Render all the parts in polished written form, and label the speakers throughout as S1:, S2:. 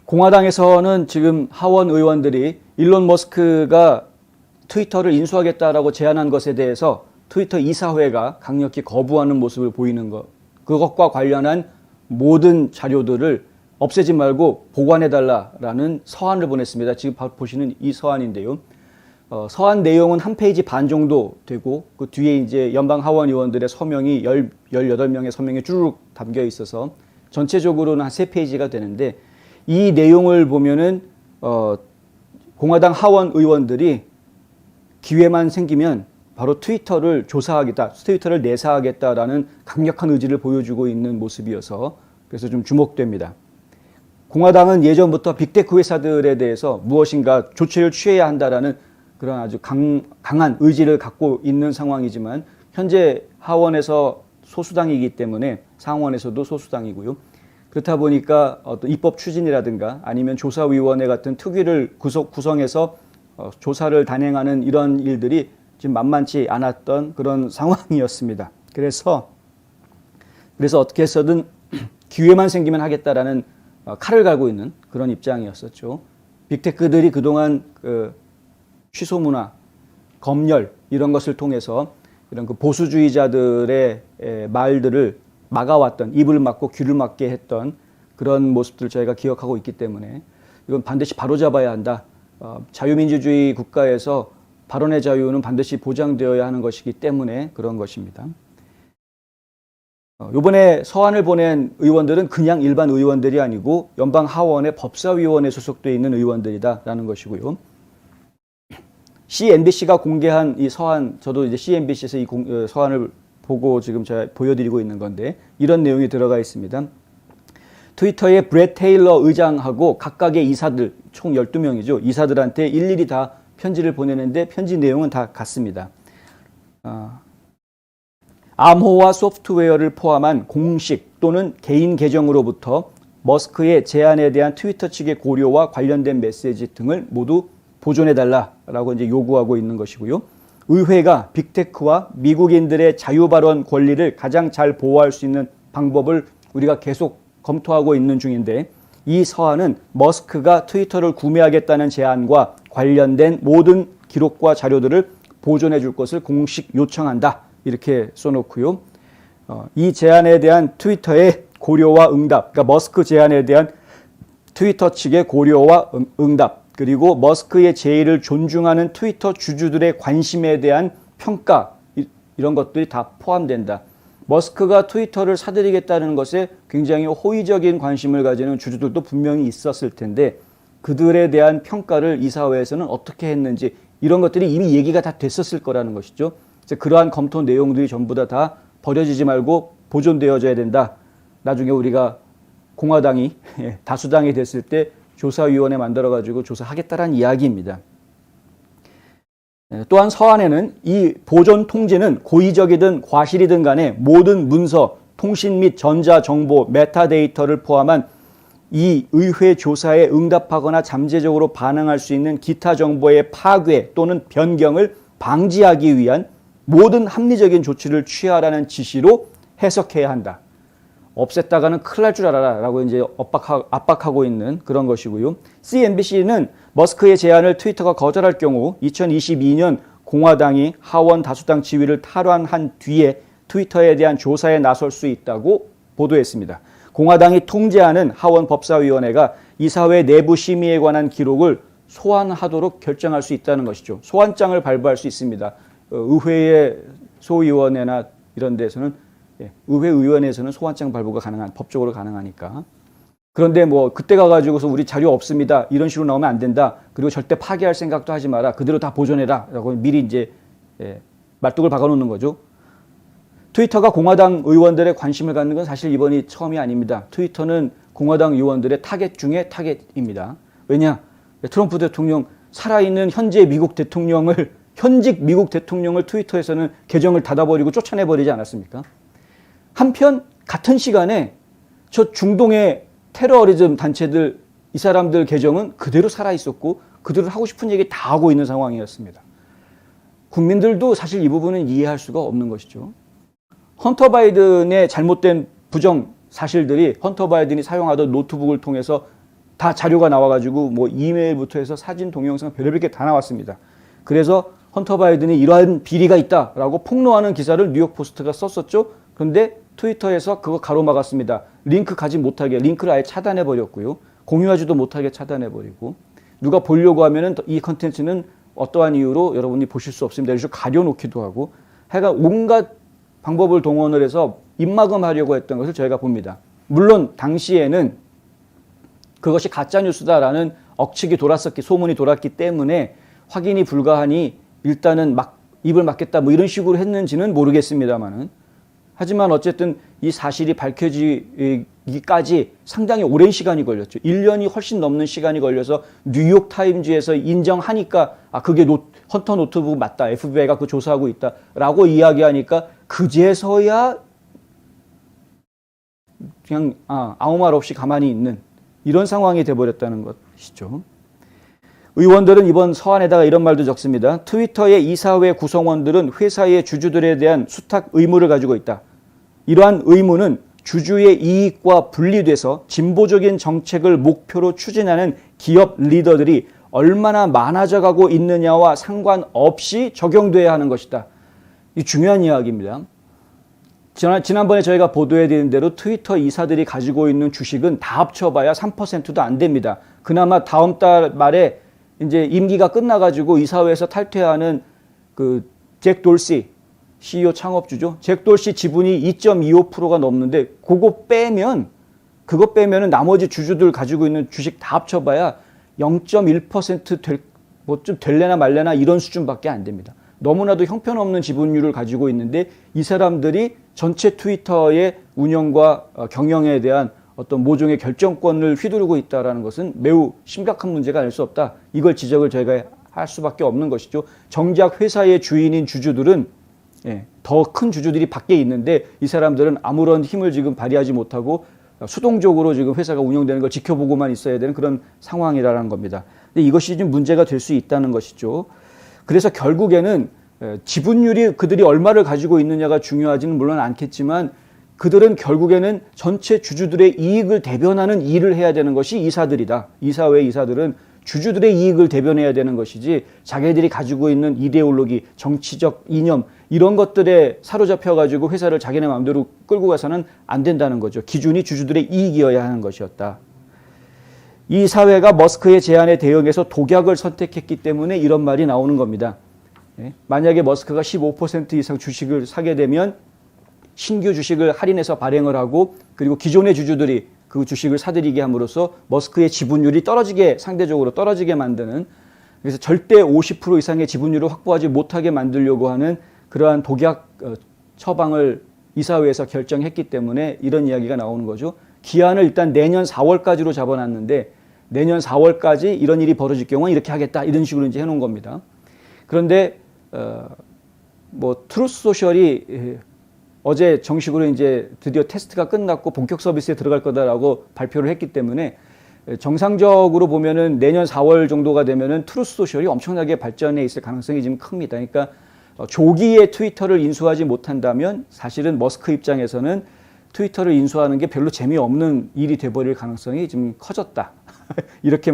S1: 공화당에서는 지금 하원 의원들이 일론 머스크가 트위터를 인수하겠다라고 제안한 것에 대해서 트위터 이사회가 강력히 거부하는 모습을 보이는 것, 그것과 관련한 모든 자료들을 없애지 말고 보관해달라라는 서한을 보냈습니다. 지금 보시는 이 서한인데요. 서한 내용은 한 페이지 반 정도 되고 그 뒤에 이제 연방 하원 의원들의 서명이 18명의 서명이 쭈르륵 담겨 있어서 전체적으로는 한 3페이지가 되는데, 이 내용을 보면은 공화당 하원 의원들이 기회만 생기면 바로 트위터를 조사하겠다, 트위터를 내사하겠다라는 강력한 의지를 보여주고 있는 모습이어서 그래서 좀 주목됩니다. 공화당은 예전부터 빅테크 회사들에 대해서 무엇인가 조치를 취해야 한다라는 그런 아주 강한 의지를 갖고 있는 상황이지만, 현재 하원에서 소수당이기 때문에 상원에서도 소수당이고요. 그렇다 보니까 어떤 입법 추진이라든가 아니면 조사위원회 같은 특위를 구성해서 조사를 단행하는 이런 일들이 지금 만만치 않았던 그런 상황이었습니다. 그래서 어떻게 해서든 기회만 생기면 하겠다라는 칼을 갈고 있는 그런 입장이었었죠. 빅테크들이 그동안 취소 문화, 검열 이런 것을 통해서 이런 그 보수주의자들의 말들을 막아왔던, 입을 막고 귀를 막게 했던 그런 모습들을 저희가 기억하고 있기 때문에 이건 반드시 바로잡아야 한다. 자유민주주의 국가에서 발언의 자유는 반드시 보장되어야 하는 것이기 때문에 그런 것입니다. 이번에 서한을 보낸 의원들은 그냥 일반 의원들이 아니고 연방 하원의 법사위원회에 소속되어 있는 의원들이다라는 것이고요. CNBC가 공개한 이 서한, 저도 이제 CNBC에서 이 서한을 보고 지금 제가 보여드리고 있는 건데, 이런 내용이 들어가 있습니다. 트위터의 브렛 테일러 의장하고 각각의 이사들, 총 12명이죠. 이사들한테 일일이 다 편지를 보내는데 편지 내용은 다 같습니다. 암호화 소프트웨어를 포함한 공식 또는 개인 계정으로부터 머스크의 제안에 대한 트위터 측의 고려와 관련된 메시지 등을 모두 보존해달라라고 이제 요구하고 있는 것이고요. 의회가 빅테크와 미국인들의 자유 발언 권리를 가장 잘 보호할 수 있는 방법을 우리가 계속 검토하고 있는 중인데, 이 서한은 머스크가 트위터를 구매하겠다는 제안과 관련된 모든 기록과 자료들을 보존해 줄 것을 공식 요청한다, 이렇게 써놓고요. 이 제안에 대한 트위터의 고려와 응답, 그러니까 머스크 제안에 대한 트위터 측의 고려와 응답, 그리고 머스크의 제의를 존중하는 트위터 주주들의 관심에 대한 평가, 이런 것들이 다 포함된다. 머스크가 트위터를 사들이겠다는 것에 굉장히 호의적인 관심을 가지는 주주들도 분명히 있었을 텐데, 그들에 대한 평가를 이사회에서는 어떻게 했는지, 이런 것들이 이미 얘기가 다 됐었을 거라는 것이죠. 그러한 검토 내용들이 전부 다 버려지지 말고 보존되어져야 된다. 나중에 우리가 공화당이 다수당이 됐을 때 조사위원회 만들어가지고 조사하겠다라는 이야기입니다. 또한 서한에는 이 보존 통지는 고의적이든 과실이든 간에 모든 문서, 통신 및 전자정보, 메타데이터를 포함한 이 의회 조사에 응답하거나 잠재적으로 반응할 수 있는 기타 정보의 파괴 또는 변경을 방지하기 위한 모든 합리적인 조치를 취하라는 지시로 해석해야 한다. 없앴다가는 큰일 날 줄 알아라 라고 이제 압박하고 있는 그런 것이고요. CNBC는 머스크의 제안을 트위터가 거절할 경우 2022년 공화당이 하원 다수당 지위를 탈환한 뒤에 트위터에 대한 조사에 나설 수 있다고 보도했습니다. 공화당이 통제하는 하원 법사위원회가 이사회 내부 심의에 관한 기록을 소환하도록 결정할 수 있다는 것이죠. 소환장을 발부할 수 있습니다. 의회의 소위원회나 이런 데서는, 의회 의원에서는 소환장 발부가 법적으로 가능하니까. 그런데 뭐 그때 가가지고서 우리 자료 없습니다, 이런 식으로 나오면 안 된다, 그리고 절대 파기할 생각도 하지 마라, 그대로 다 보존해라 라고 미리 이제 말뚝을 박아놓는 거죠. 트위터가 공화당 의원들의 관심을 갖는 건 사실 이번이 처음이 아닙니다. 트위터는 공화당 의원들의 타겟 중에 타겟입니다. 왜냐? 트럼프 대통령, 살아있는 현직 미국 대통령을 트위터에서는 계정을 닫아버리고 쫓아내버리지 않았습니까? 한편 같은 시간에 저 중동의 테러리즘 단체들, 이 사람들 계정은 그대로 살아있었고 그들은 하고 싶은 얘기 다 하고 있는 상황이었습니다. 국민들도 사실 이 부분은 이해할 수가 없는 것이죠. 헌터 바이든의 잘못된 부정 사실들이 헌터 바이든이 사용하던 노트북을 통해서 다 자료가 나와가지고 뭐 이메일부터 해서 사진, 동영상 별의별 게 다 나왔습니다. 그래서 헌터 바이든이 이러한 비리가 있다라고 폭로하는 기사를 뉴욕 포스트가 썼었죠. 그런데 트위터에서 그거 가로막았습니다. 링크 가지 못하게, 링크를 아예 차단해버렸고요. 공유하지도 못하게 차단해버리고, 누가 보려고 하면은 이 컨텐츠는 어떠한 이유로 여러분이 보실 수 없습니다. 이렇게 가려놓기도 하고, 하여간 온갖 방법을 동원을 해서 입막음하려고 했던 것을 저희가 봅니다. 물론 당시에는 그것이 가짜뉴스다라는 억측이 돌았었기, 소문이 돌았기 때문에 확인이 불가하니 일단은 막 입을 막겠다 뭐 이런 식으로 했는지는 모르겠습니다만은, 하지만 어쨌든 이 사실이 밝혀지기까지 상당히 오랜 시간이 걸렸죠. 1년이 훨씬 넘는 시간이 걸려서 뉴욕 타임즈에서 인정하니까 그게 헌터 노트북 맞다. FBI가 그 조사하고 있다라고 이야기하니까 그제서야 그냥 아무 말 없이 가만히 있는 이런 상황이 돼버렸다는 것이죠. 의원들은 이번 서한에다가 이런 말도 적습니다. 트위터의 이사회 구성원들은 회사의 주주들에 대한 수탁 의무를 가지고 있다. 이러한 의무는 주주의 이익과 분리돼서 진보적인 정책을 목표로 추진하는 기업 리더들이 얼마나 많아져 가고 있느냐와 상관없이 적용돼야 하는 것이다. 이 중요한 이야기입니다. 지난번에 저희가 보도해드린 대로 트위터 이사들이 가지고 있는 주식은 다 합쳐봐야 3%도 안 됩니다. 그나마 다음 달 말에 이제 임기가 끝나가지고 이사회에서 탈퇴하는 그 잭 돌시 CEO 창업주죠. 잭 돌시 지분이 2.25%가 넘는데 그거 빼면은 나머지 주주들 가지고 있는 주식 다 합쳐봐야 0.1% 뭐 좀 될래나 말래나 이런 수준밖에 안 됩니다. 너무나도 형편없는 지분율을 가지고 있는데 이 사람들이 전체 트위터의 운영과 경영에 대한 어떤 모종의 결정권을 휘두르고 있다는 것은 매우 심각한 문제가 아닐 수 없다. 이걸 지적을 저희가 할 수밖에 없는 것이죠. 정작 회사의 주인인 주주들은 더 큰 주주들이 밖에 있는데 이 사람들은 아무런 힘을 지금 발휘하지 못하고 수동적으로 지금 회사가 운영되는 걸 지켜보고만 있어야 되는 그런 상황이라는 겁니다. 근데 이것이 좀 문제가 될 수 있다는 것이죠. 그래서 결국에는 지분율이 그들이 얼마를 가지고 있느냐가 중요하지는 물론 않겠지만 그들은 결국에는 전체 주주들의 이익을 대변하는 일을 해야 되는 것이 이사들이다. 이사회 이사들은 주주들의 이익을 대변해야 되는 것이지 자기들이 가지고 있는 이데올로기, 정치적 이념 이런 것들에 사로잡혀가지고 회사를 자기네 마음대로 끌고 가서는 안 된다는 거죠. 기준이 주주들의 이익이어야 하는 것이었다. 이 사회가 머스크의 제안에 대응해서 독약을 선택했기 때문에 이런 말이 나오는 겁니다. 만약에 머스크가 15% 이상 주식을 사게 되면 신규 주식을 할인해서 발행을 하고 그리고 기존의 주주들이 그 주식을 사들이게 함으로써 머스크의 지분율이 상대적으로 떨어지게 만드는, 그래서 절대 50% 이상의 지분율을 확보하지 못하게 만들려고 하는 그러한 독약 처방을 이사회에서 결정했기 때문에 이런 이야기가 나오는 거죠. 기한을 일단 내년 4월까지로 잡아놨는데 내년 4월까지 이런 일이 벌어질 경우는 이렇게 하겠다 이런 식으로 이제 해놓은 겁니다. 그런데 뭐 트루스 소셜이 어제 정식으로 이제 드디어 테스트가 끝났고 본격 서비스에 들어갈 거다라고 발표를 했기 때문에 정상적으로 보면은 내년 4월 정도가 되면은 트루스 소셜이 엄청나게 발전해 있을 가능성이 지금 큽니다. 그러니까 조기에 트위터를 인수하지 못한다면 사실은 머스크 입장에서는 트위터를 인수하는 게 별로 재미없는 일이 돼버릴 가능성이 좀 커졌다. 이렇게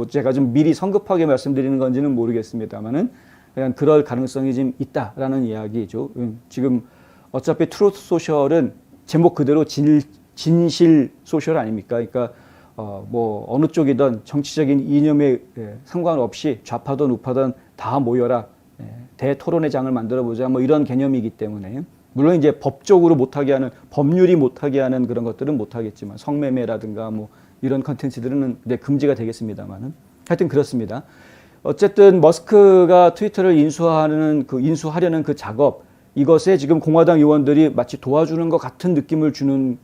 S1: 제가 좀 미리 성급하게 말씀드리는 건지는 모르겠습니다만은 그냥 그럴 가능성이 좀 있다라는 이야기죠. 지금 어차피 트루스 소셜은 제목 그대로 진실 소셜 아닙니까? 그러니까 뭐 어느 쪽이든 정치적인 이념에 상관없이 좌파든 우파든 다 모여라. 대토론의 장을 만들어보자. 뭐 이런 개념이기 때문에 물론 이제 법적으로 못하게 하는 법률이 못하게 하는 그런 것들은 못하겠지만 성매매라든가 뭐 이런 컨텐츠들은 금지가 되겠습니다만은 하여튼 그렇습니다. 어쨌든 머스크가 트위터를 인수하려는 그 작업 이것에 지금 공화당 의원들이 마치 도와주는 것 같은 느낌을 주는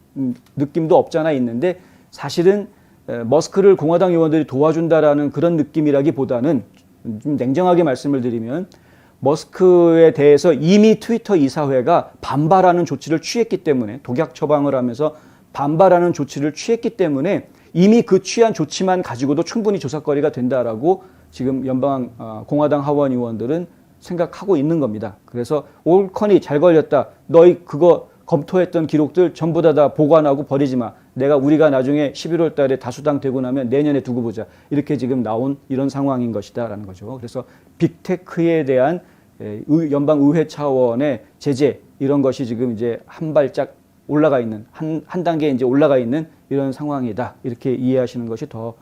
S1: 느낌도 없잖아 있는데 사실은 머스크를 공화당 의원들이 도와준다라는 그런 느낌이라기보다는 좀 냉정하게 말씀을 드리면 머스크에 대해서 이미 트위터 이사회가 반발하는 조치를 취했기 때문에 독약 처방을 하면서 반발하는 조치를 취했기 때문에 이미 그 취한 조치만 가지고도 충분히 조사거리가 된다라고 지금 공화당 하원 의원들은 생각하고 있는 겁니다. 그래서 올컨이 잘 걸렸다. 너희 그거 검토했던 기록들 전부 다 보관하고 버리지 마. 우리가 나중에 11월 달에 다수당 되고 나면 내년에 두고 보자. 이렇게 지금 나온 이런 상황인 것이다라는 거죠. 그래서 빅테크에 대한 연방의회 차원의 제재 이런 것이 지금 이제 한 발짝 올라가 있는 한 단계 이제 올라가 있는 이런 상황이다. 이렇게 이해하시는 것이 더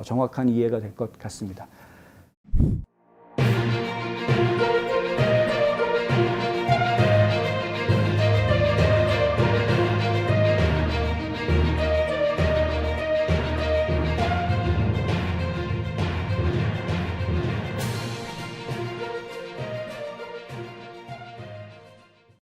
S1: 정확한 이해가 될 것 같습니다.